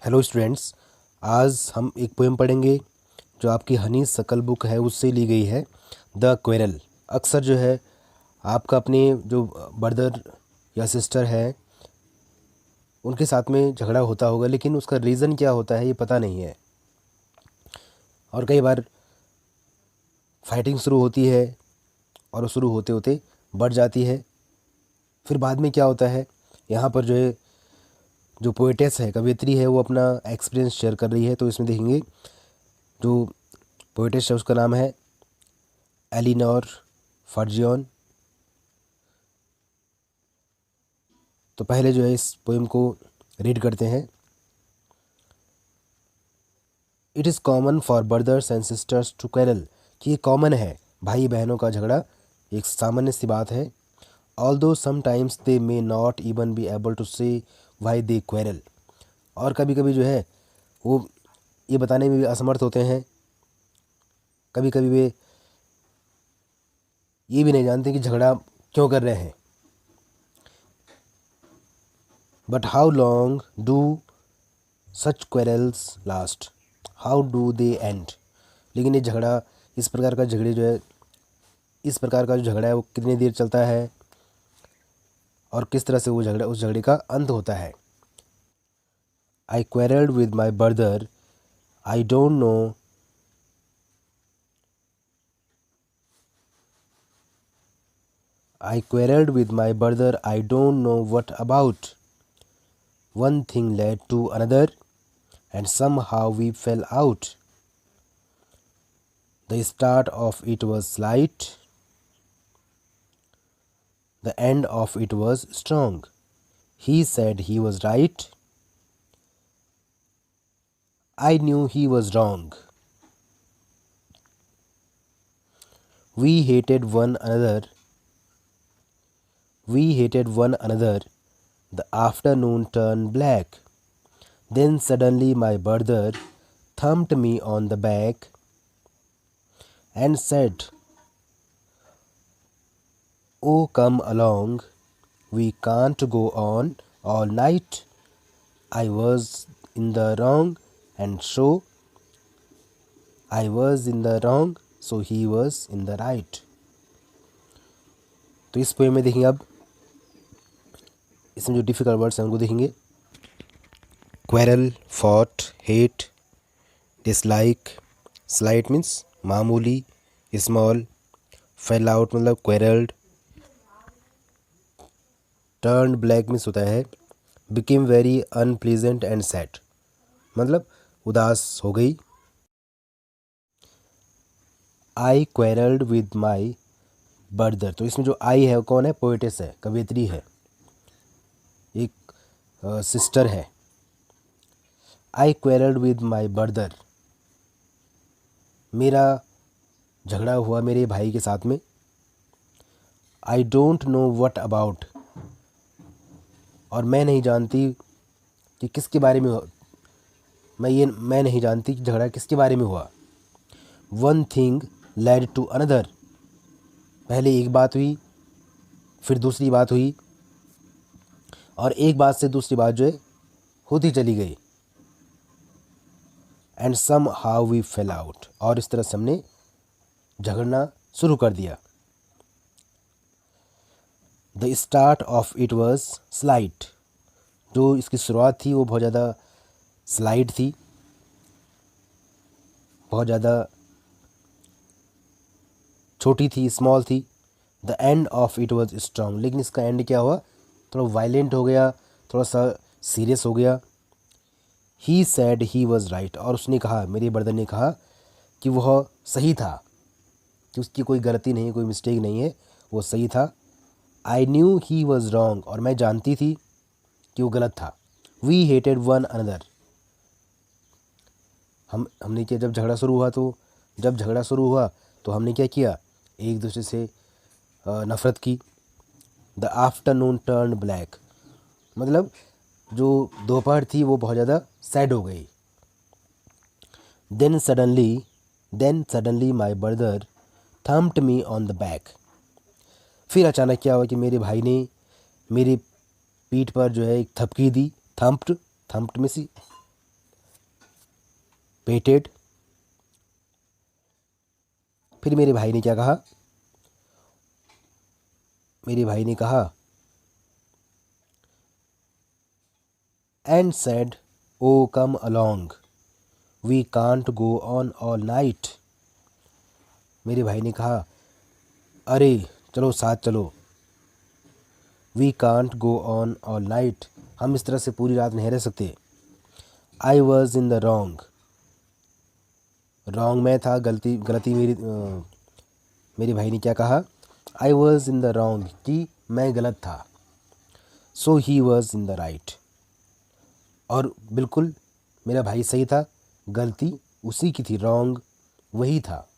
Hello students, आज हम एक पोएम पढ़ेंगे जो आपकी हनी सकल बुक है उससे ली गई है। The quarrel. अक्सर जो है आपका अपने जो ब्रदर या सिस्टर है उनके साथ में झगड़ा होता होगा, लेकिन उसका रीज़न क्या होता है ये पता नहीं है। और कई बार फाइटिंग शुरू होती है और शुरू होते होते बढ़ जाती है। फिर बाद में क्या होता है, यहाँ पर जो है जो पोएटेस है, कवियत्री है, वो अपना एक्सपीरियंस शेयर कर रही है। तो इसमें देखेंगे जो पोएटेस है उसका नाम है एलिनोर फर्जियन। तो पहले जो है इस पोएम को रीड करते हैं। It is common for brothers and sisters to quarrel, कि ये कॉमन है, भाई बहनों का झगड़ा एक सामान्य सी बात है। Although sometimes they may not even be able to say why they quarrel, और कभी कभी जो है वो ये बताने में भी असमर्थ होते हैं। कभी कभी वे ये भी नहीं जानते कि झगड़ा क्यों कर रहे हैं। But how long do such quarrels last, how do they and, लेकिन ये झगड़ा, इस प्रकार का झगड़े जो है, इस प्रकार का जो झगड़ा है वो कितनी देर चलता है और किस तरह से वो झगड़ा, उस झगड़े का अंत होता है। I quarrelled with my brother, I don't know, I quarreled with my brother, I don't know what about. One thing led to another, and somehow we fell out. The start of it was slight, the end of it was strong. He said he was right, I knew he was wrong. We hated one another, we hated one another. The afternoon turned black. Then suddenly my brother thumped me on the back and said, "Oh, come along, we can't go on all night." I was in the wrong, and so I was in the wrong, so he was in the right. तो इस poem में देखेंगे, अब इसमें जो difficult words हैं उनको देखेंगे। Quarrel, fought, hate, dislike, slight means मामूली, स्मॉल, फेल आउट मतलब क्वेरल्ड, टर्न ब्लैक मीन्स होता है became very unpleasant and sad, मतलब उदास हो गई। आई क्वेरल्ड विद माई ब्रदर, तो इसमें जो आई है वो कौन है, पोएटेस है, कवियत्री है, एक सिस्टर है। I quarrelled with my brother, मेरा झगड़ा हुआ मेरे भाई के साथ में। आई डोंट नो वट अबाउट, और मैं नहीं जानती कि किसके बारे में मैं नहीं जानती कि झगड़ा किसके बारे में हुआ। One thing led to another, पहले एक बात हुई, फिर दूसरी बात हुई, और एक बात से दूसरी बात जो है होती चली गई। And somehow we fell out, और इस तरह से हमने झगड़ना शुरू कर दिया। The start of it was slight, जो इसकी शुरुआत थी वो बहुत ज़्यादा स्लाइट थी, बहुत ज़्यादा छोटी थी, स्मॉल थी। The end of it was strong, लेकिन इसका एंड क्या हुआ, थोड़ा वायलेंट हो गया, थोड़ा सा सीरियस हो गया। ही सैड ही वॉज राइट, और उसने कहा, मेरे ब्रदर ने कहा कि वह सही था, कि उसकी कोई गलती नहीं, कोई मिस्टेक नहीं है, वो सही था। I knew he was wrong, और मैं जानती थी कि वो गलत था। वी हेटेड वन अनदर, हमने क्या, जब झगड़ा शुरू हुआ तो हमने क्या किया, एक दूसरे से नफ़रत की। द आफ्टरनून टर्न ब्लैक, मतलब जो दोपहर थी वो बहुत ज़्यादा सैड हो गई। Then suddenly my brother thumped me on the back, फिर अचानक क्या हुआ कि मेरे भाई ने मेरी पीठ पर जो है एक थपकी दी। थम्प्ड में सी waited। फिर मेरे भाई ने क्या कहा? मेरे भाई ने कहा and said, oh come along, we can't go on all night। मेरे भाई ने कहा, अरे चलो साथ चलो। we can't go on all night, हम इस तरह से पूरी रात नहीं रह सकते। I was in the wrong, wrong मैं था, गलती मेरे भाई ने क्या कहा? I was in the wrong, कि मैं गलत था। So he was in the right, और बिल्कुल मेरा भाई सही था, गलती उसी की थी, wrong वही था।